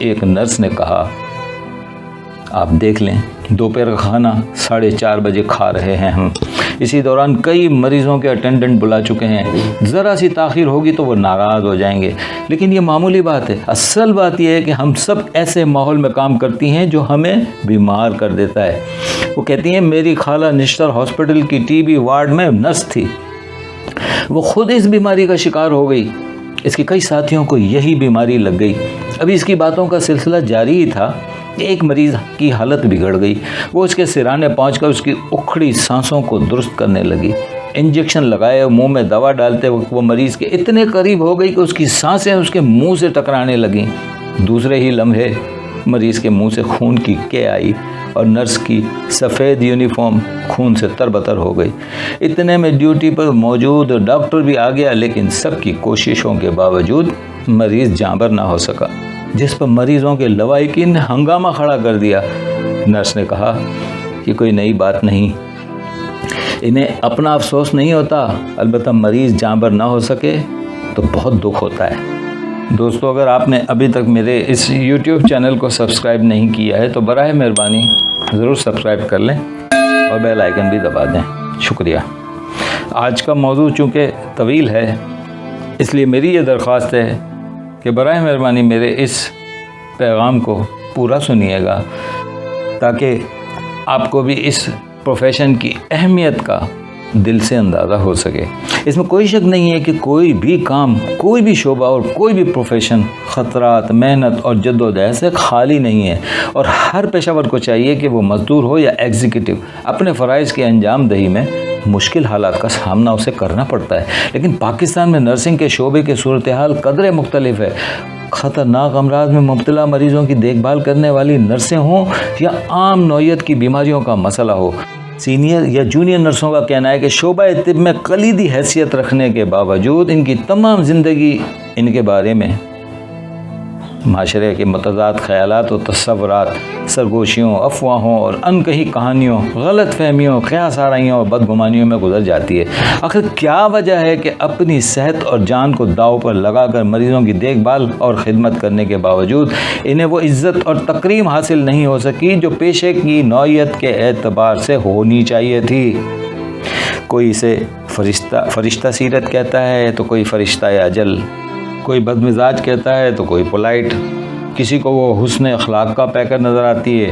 ایک نرس نے کہا آپ دیکھ لیں دوپہر کا کھانا 4:30 بجے کھا رہے ہیں ہم، اسی دوران کئی مریضوں کے اٹینڈنٹ بلا چکے ہیں، ذرا سی تاخیر ہوگی تو وہ ناراض ہو جائیں گے، لیکن یہ معمولی بات ہے، اصل بات یہ ہے کہ ہم سب ایسے ماحول میں کام کرتی ہیں جو ہمیں بیمار کر دیتا ہے۔ وہ کہتی ہیں میری خالہ نشتر ہاسپٹل کی ٹی بی وارڈ میں نرس تھی، وہ خود اس بیماری کا شکار ہو گئی، اس کے کئی ساتھیوں کو یہی بیماری لگ گئی۔ ابھی اس کی باتوں کا سلسلہ جاری ہی تھا، ایک مریض کی حالت بگڑ گئی، وہ اس کے سرانے پہنچ کر اس کی اکھڑی سانسوں کو درست کرنے لگی، انجیکشن لگائے، منہ میں دوا ڈالتے وقت وہ مریض کے اتنے قریب ہو گئی کہ اس کی سانسیں اس کے منہ سے ٹکرانے لگیں۔ دوسرے ہی لمحے مریض کے منہ سے خون کی کے آئی اور نرس کی سفید یونیفارم خون سے تربتر ہو گئی۔ اتنے میں ڈیوٹی پر موجود ڈاکٹر بھی آ گیا، لیکن سب کی کوششوں کے باوجود مریض جاں بر نہ ہو سکا، جس پر مریضوں کے لوائقین نے ہنگامہ کھڑا کر دیا۔ نرس نے کہا یہ کوئی نئی بات نہیں، انہیں اپنا افسوس نہیں ہوتا، البتہ مریض جاں بر نہ ہو سکے تو بہت دکھ ہوتا ہے۔ دوستو، اگر آپ نے ابھی تک میرے اس یوٹیوب چینل کو سبسکرائب نہیں کیا ہے تو براہ مہربانی ضرور سبسکرائب کر لیں اور بیل آئیکن بھی دبا دیں۔ شکریہ۔ آج کا موضوع چونکہ طویل ہے، اس لیے میری یہ درخواست ہے کہ براہ مہربانی میرے اس پیغام کو پورا سنیے گا تاکہ آپ کو بھی اس پروفیشن کی اہمیت کا دل سے اندازہ ہو سکے۔ اس میں کوئی شک نہیں ہے کہ کوئی بھی کام، کوئی بھی شعبہ اور کوئی بھی پروفیشن خطرات، محنت اور جدوجہد سے خالی نہیں ہے، اور ہر پیشہ ور کو چاہیے کہ وہ مزدور ہو یا ایگزیکٹو، اپنے فرائض کی انجام دہی میں مشکل حالات کا سامنا اسے کرنا پڑتا ہے۔ لیکن پاکستان میں نرسنگ کے شعبے کی صورتحال قدرے مختلف ہے۔ خطرناک امراض میں مبتلا مریضوں کی دیکھ بھال کرنے والی نرسیں ہوں یا عام نوعیت کی بیماریوں کا مسئلہ ہو، سینئر یا جونیئر نرسوں کا کہنا ہے کہ شعبہ طب میں کلیدی حیثیت رکھنے کے باوجود ان کی تمام زندگی ان کے بارے میں معاشرے کے متضاد خیالات و تصورات، سرگوشیوں، افواہوں اور انکہی کہانیوں، غلط فہمیوں، قیاس آرائیوں اور بدگمانیوں میں گزر جاتی ہے۔ آخر کیا وجہ ہے کہ اپنی صحت اور جان کو داؤ پر لگا کر مریضوں کی دیکھ بھال اور خدمت کرنے کے باوجود انہیں وہ عزت اور تکریم حاصل نہیں ہو سکی جو پیشے کی نوعیت کے اعتبار سے ہونی چاہیے تھی؟ کوئی اسے فرشتہ سیرت کہتا ہے تو کوئی فرشتہ اجل، کوئی بدمزاج کہتا ہے تو کوئی پولائٹ، کسی کو وہ حسن اخلاق کا پیکر نظر آتی ہے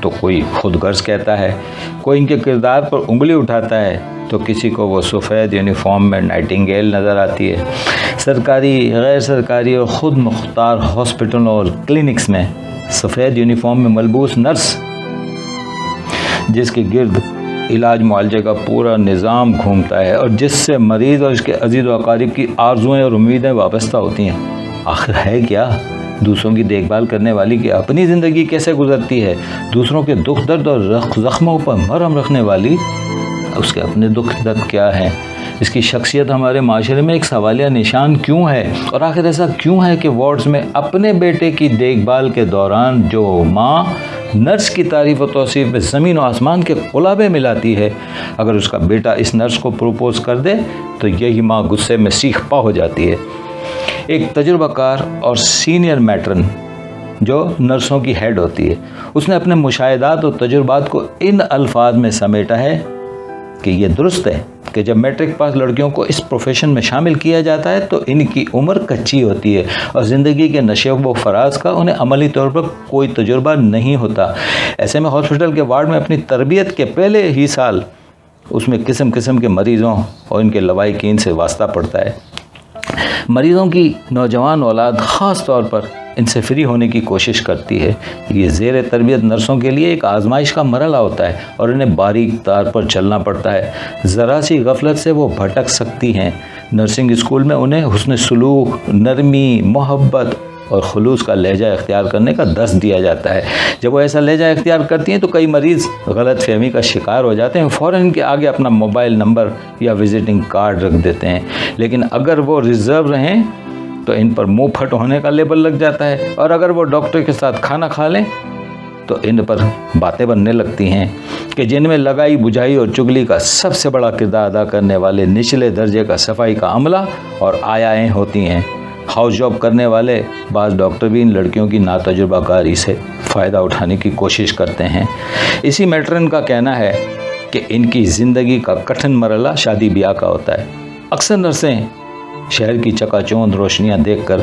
تو کوئی خود غرض کہتا ہے، کوئی ان کے کردار پر انگلی اٹھاتا ہے تو کسی کو وہ سفید یونیفارم میں نائٹنگیل نظر آتی ہے۔ سرکاری، غیر سرکاری اور خود مختار ہاسپٹلوں اور کلینکس میں سفید یونیفارم میں ملبوس نرس، جس کے گرد علاج معالجے کا پورا نظام گھومتا ہے اور جس سے مریض اور اس کے عزیز و اقارب کی آرزوئیں اور امیدیں وابستہ ہوتی ہیں، آخر ہے کیا؟ دوسروں کی دیکھ بھال کرنے والی کی اپنی زندگی کیسے گزرتی ہے؟ دوسروں کے دکھ درد اور زخموں پر مرہم رکھنے والی اس کے اپنے دکھ درد کیا ہیں؟ اس کی شخصیت ہمارے معاشرے میں ایک سوالیہ نشان کیوں ہے؟ اور آخر ایسا کیوں ہے کہ وارڈز میں اپنے بیٹے کی دیکھ بھال کے دوران جو ماں نرس کی تعریف و توصیف میں زمین و آسمان کے قلابے ملاتی ہے، اگر اس کا بیٹا اس نرس کو پروپوز کر دے تو یہی ماں غصے میں سیخ پا ہو جاتی ہے۔ ایک تجربہ کار اور سینئر میٹرن جو نرسوں کی ہیڈ ہوتی ہے، اس نے اپنے مشاہدات اور تجربات کو ان الفاظ میں سمیٹا ہے کہ یہ درست ہے کہ جب میٹرک پاس لڑکیوں کو اس پروفیشن میں شامل کیا جاتا ہے تو ان کی عمر کچی ہوتی ہے اور زندگی کے نشیب و فراز کا انہیں عملی طور پر کوئی تجربہ نہیں ہوتا۔ ایسے میں ہاسپٹل کے وارڈ میں اپنی تربیت کے پہلے ہی سال اس میں قسم قسم کے مریضوں اور ان کے لوائقین سے واسطہ پڑتا ہے۔ مریضوں کی نوجوان اولاد خاص طور پر ان سے فری ہونے کی کوشش کرتی ہے۔ یہ زیر تربیت نرسوں کے لیے ایک آزمائش کا مرحلہ ہوتا ہے اور انہیں باریک تار پر چلنا پڑتا ہے۔ ذرا سی غفلت سے وہ بھٹک سکتی ہیں۔ نرسنگ اسکول میں انہیں حسن سلوک، نرمی، محبت اور خلوص کا لہجہ اختیار کرنے کا درس دیا جاتا ہے۔ جب وہ ایسا لہجہ اختیار کرتی ہیں تو کئی مریض غلط فہمی کا شکار ہو جاتے ہیں، فوراً ان کے آگے اپنا موبائل نمبر یا وزٹنگ کارڈ رکھ دیتے ہیں، لیکن اگر وہ ریزرو رہیں تو ان پر منہ پھٹ ہونے کا لیبل لگ جاتا ہے، اور اگر وہ ڈاکٹر کے ساتھ کھانا کھا لیں تو ان پر باتیں بننے لگتی ہیں کہ جن میں لگائی بجھائی اور چگلی کا سب سے بڑا کردار ادا کرنے والے نچلے درجے کا صفائی کا عملہ اور آیائیں ہوتی ہیں۔ ہاؤس جاب کرنے والے بعض ڈاکٹر بھی ان لڑکیوں کی ناتجربہ کاری سے فائدہ اٹھانے کی کوشش کرتے ہیں۔ اسی میٹرن کا کہنا ہے کہ ان کی زندگی کا کٹھن مرحلہ شادی بیاہ کا ہوتا ہے۔ اکثر نرسیں شہر کی چکا چوند روشنیاں دیکھ کر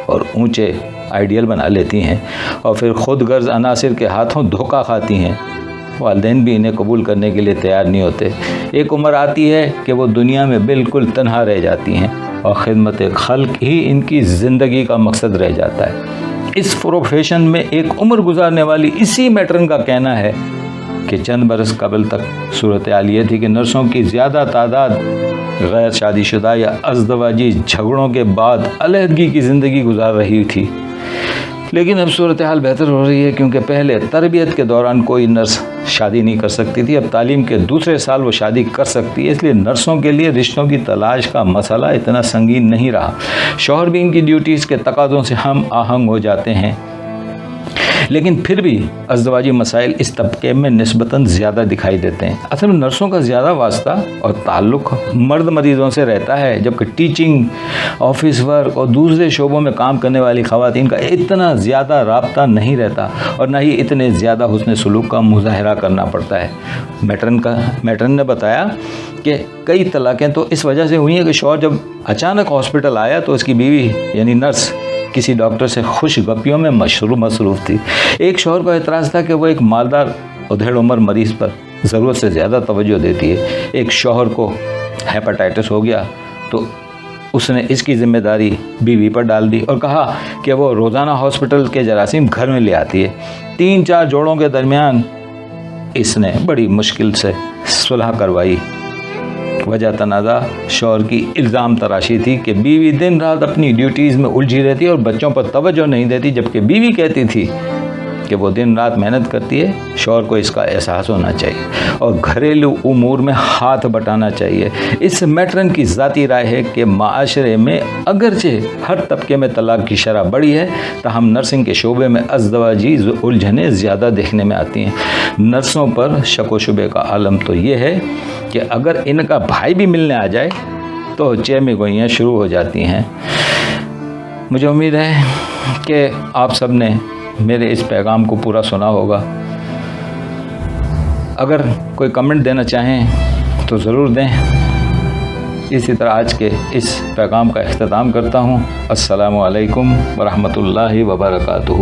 اور اونچے آئیڈیل بنا لیتی ہیں اور پھر خود غرض عناصر کے ہاتھوں دھوکہ کھاتی ہیں۔ والدین بھی انہیں قبول کرنے کے لیے تیار نہیں ہوتے۔ ایک عمر آتی ہے کہ وہ دنیا میں بالکل تنہا رہ جاتی ہیں اور خدمت خلق ہی ان کی زندگی کا مقصد رہ جاتا ہے۔ اس پروفیشن میں ایک عمر گزارنے والی اسی میٹرن کا کہنا ہے کہ چند برس قبل تک صورتحال یہ تھی کہ نرسوں کی زیادہ تعداد غیر شادی شدہ یا ازدواجی جھگڑوں کے بعد علیحدگی کی زندگی گزار رہی تھی، لیکن اب صورتحال بہتر ہو رہی ہے، کیونکہ پہلے تربیت کے دوران کوئی نرس شادی نہیں کر سکتی تھی، اب تعلیم کے دوسرے سال وہ شادی کر سکتی ہے، اس لیے نرسوں کے لیے رشتوں کی تلاش کا مسئلہ اتنا سنگین نہیں رہا۔ شوہر بھی ان کی ڈیوٹیز کے تقاضوں سے ہم آہنگ ہو جاتے ہیں، لیکن پھر بھی ازدواجی مسائل اس طبقے میں نسبتاً زیادہ دکھائی دیتے ہیں۔ اصل میں نرسوں کا زیادہ واسطہ اور تعلق مرد مریضوں سے رہتا ہے، جبکہ ٹیچنگ، آفس ورک اور دوسرے شعبوں میں کام کرنے والی خواتین کا اتنا زیادہ رابطہ نہیں رہتا اور نہ ہی اتنے زیادہ حسن سلوک کا مظاہرہ کرنا پڑتا ہے۔ میٹرن نے بتایا کہ کئی طلاقیں تو اس وجہ سے ہوئی ہیں کہ شوہر جب اچانک ہاسپٹل آیا تو اس کی بیوی یعنی نرس کسی ڈاکٹر سے خوش گپیوں میں مصروف تھی۔ ایک شوہر کا اعتراض تھا کہ وہ ایک مالدار ادھیڑ عمر مریض پر ضرورت سے زیادہ توجہ دیتی ہے۔ ایک شوہر کو ہیپاٹائٹس ہو گیا تو اس نے اس کی ذمہ داری بیوی پر ڈال دی اور کہا کہ وہ روزانہ ہاسپٹل کے جراثیم گھر میں لے آتی ہے۔ 3-4 جوڑوں کے درمیان اس نے بڑی مشکل سے صلح کروائی۔ وجہ تنازع شوہر کی الزام تراشی تھی کہ بیوی دن رات اپنی ڈیوٹیز میں الجھی رہتی ہے اور بچوں پر توجہ نہیں دیتی، جبکہ بیوی کہتی تھی کہ وہ دن رات محنت کرتی ہے، شوہر کو اس کا احساس ہونا چاہیے اور گھریلو امور میں ہاتھ بٹانا چاہیے۔ اس میٹرن کی ذاتی رائے ہے کہ معاشرے میں اگرچہ ہر طبقے میں طلاق کی شرح بڑی ہے، تاہم نرسنگ کے شعبے میں ازدواجی الجھنیں زیادہ دیکھنے میں آتی ہیں۔ نرسوں پر شک و شبے کا عالم تو یہ ہے کہ اگر ان کا بھائی بھی ملنے آ جائے تو چہمی گوئیاں شروع ہو جاتی ہیں۔ مجھے امید ہے کہ آپ سب نے میرے اس پیغام کو پورا سنا ہوگا۔ اگر کوئی کمنٹ دینا چاہیں تو ضرور دیں۔ اسی طرح آج کے اس پیغام کا اختتام کرتا ہوں۔ السلام علیکم ورحمۃ اللہ وبرکاتہ۔